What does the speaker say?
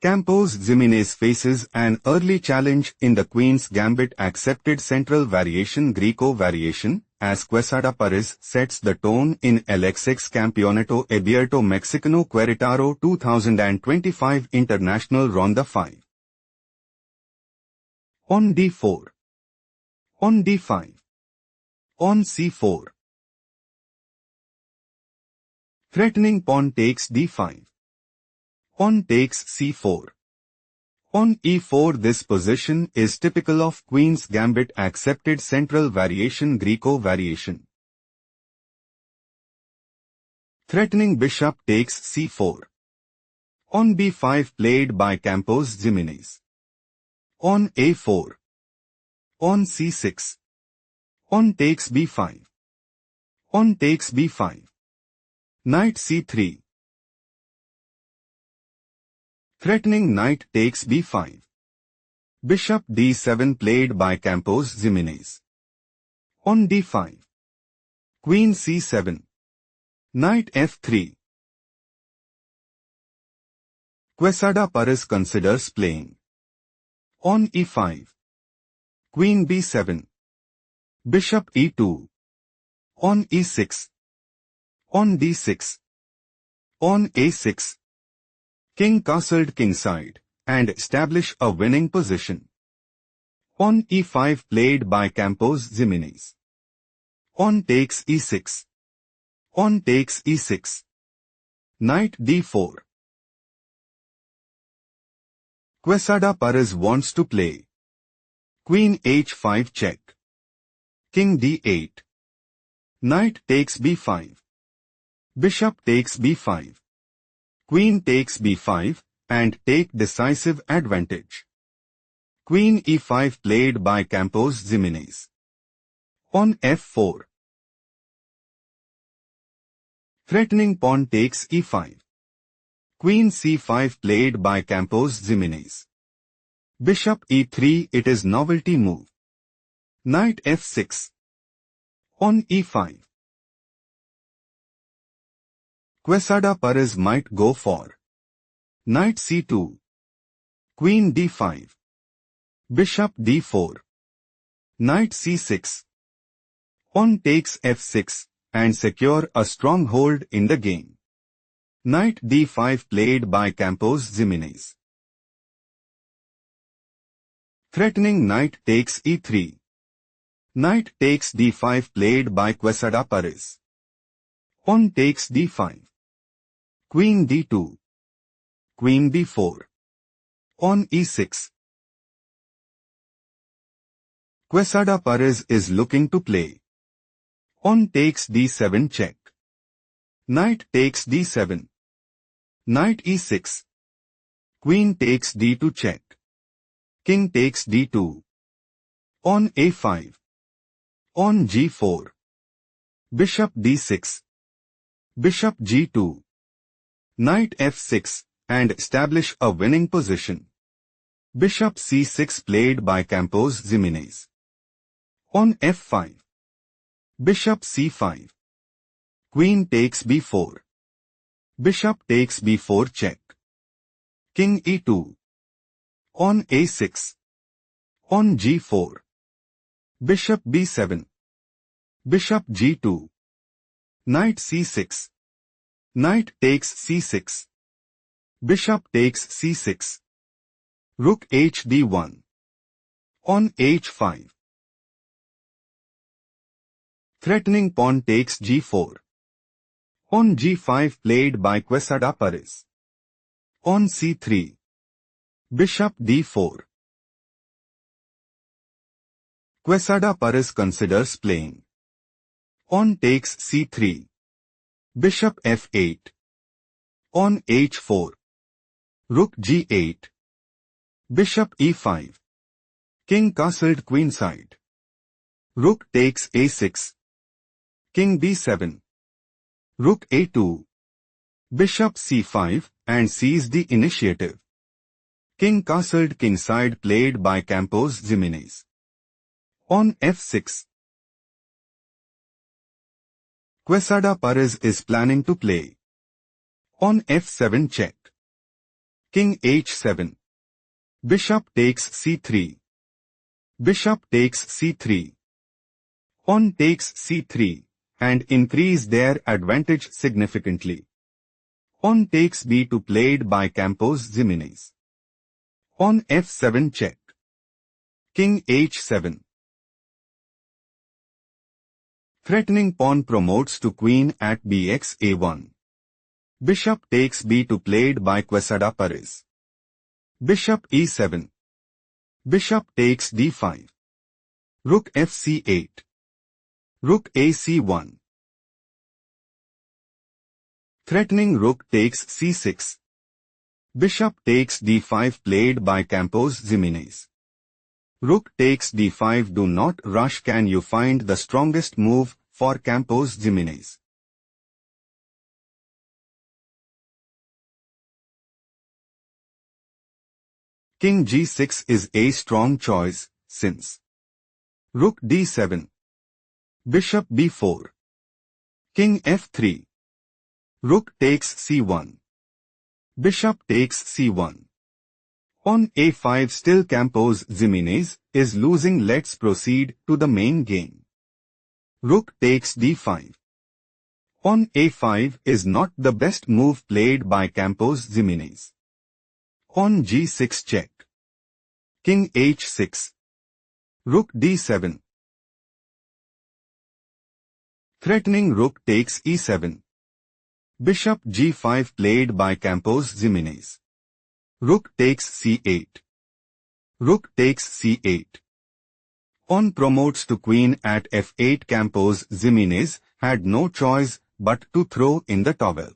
Campos Jimenez faces an early challenge in the Queen's Gambit accepted central variation Greco variation, as Quesada Perez sets the tone in LXX Campeonato Abierto Mexicano Queretar 2025 International Ronda 5. On D4. On D5. On C4. Threatening pawn takes D5. Pawn takes C4. On E4. This position is typical of Queen's Gambit accepted central variation Greco variation. Threatening bishop takes C4. On B5 played by Campos Jimenez. On A4. On C6. On takes B5. On takes B5. Knight C3. Threatening knight takes B5. Bishop D7 played by Campos Jimenez. On D5. Queen C7. Knight F3. Quesada Perez considers playing. On E5. Queen B7. Bishop E2. On E6. On D6. On A6. King castled kingside, and establish a winning position. On E5 played by Campos Jimenez. On takes E6. On takes E6. Knight D4. Quesada Perez wants to play. Queen H5 check. King D8. Knight takes B5. Bishop takes B5. Queen takes B5, and take decisive advantage. Queen E5 played by Campos Jimenez. On F4. Threatening pawn takes E5. Queen C5 played by Campos Jimenez. Bishop E3. It is novelty move. Knight F6. On E5. Quesada Perez might go for Knight C2. Queen D5. Bishop D4. Knight C6. Pawn takes F6, and secure a stronghold in the game. Knight D5 played by Campos Jimenez. Threatening knight takes E3. Knight takes D5 played by Quesada Perez. Pawn takes D5. Queen D2. Queen B4. On E6. Quesada Perez is looking to play. Pawn takes D7 check. Knight takes D7. Knight E6. Queen takes D2 check. King takes D2. On A5. On G4. Bishop D6. Bishop G2. Knight F6, and establish a winning position. Bishop C6 played by Campos Jimenez. On F5. Bishop C5. Queen takes B4. Bishop takes B4 check. King E2. On A6. On G4. Bishop B7. Bishop G2. Knight C6. Knight takes C6. Bishop takes C6. Rook HD1. On H5. Threatening pawn takes G4. On G5 played by Quesada Perez. On C3. Bishop D4. Quesada Perez considers playing. On takes C3. Bishop F8. On H4. Rook G8. Bishop E5. King castled queenside. Rook takes A6. King B7. Rook A2. Bishop C5, and seize the initiative. King castled kingside played by Campos Jimenez. On F6. Quesada Perez is planning to play. On F7 check. King h7. Bishop takes c3. Bishop takes c3. Pawn takes c3, and increase their advantage significantly. Pawn takes b2 played by Campos Jimenez. Pawn f7 check. King h7. Threatening pawn promotes to queen at bx a1. Bishop takes b2 played by Quesada Perez. Bishop e7. Bishop takes d5. Rook fc8. Rook ac1. Threatening rook takes c6. Bishop takes d5 played by Campos Jimenez. Rook takes d5. Do not rush. Can you find the strongest move for Campos Jimenez? King g6 is a strong choice, since Rook d7. Bishop b4. King f3. Rook takes c1. Bishop takes c1. Pawn a5. Still Campos Jimenez is losing. Let's proceed to the main game. Rook takes d5. Pawn a5 is not the best move played by Campos Jimenez. Pawn g6 check. King h6. Rook d7. Threatening rook takes e7. Bishop g5 played by Campos Jimenez. Rook takes c8. Rook takes c8. Pawn promotes to queen at f8. Campos Jimenez had no choice but to throw in the towel.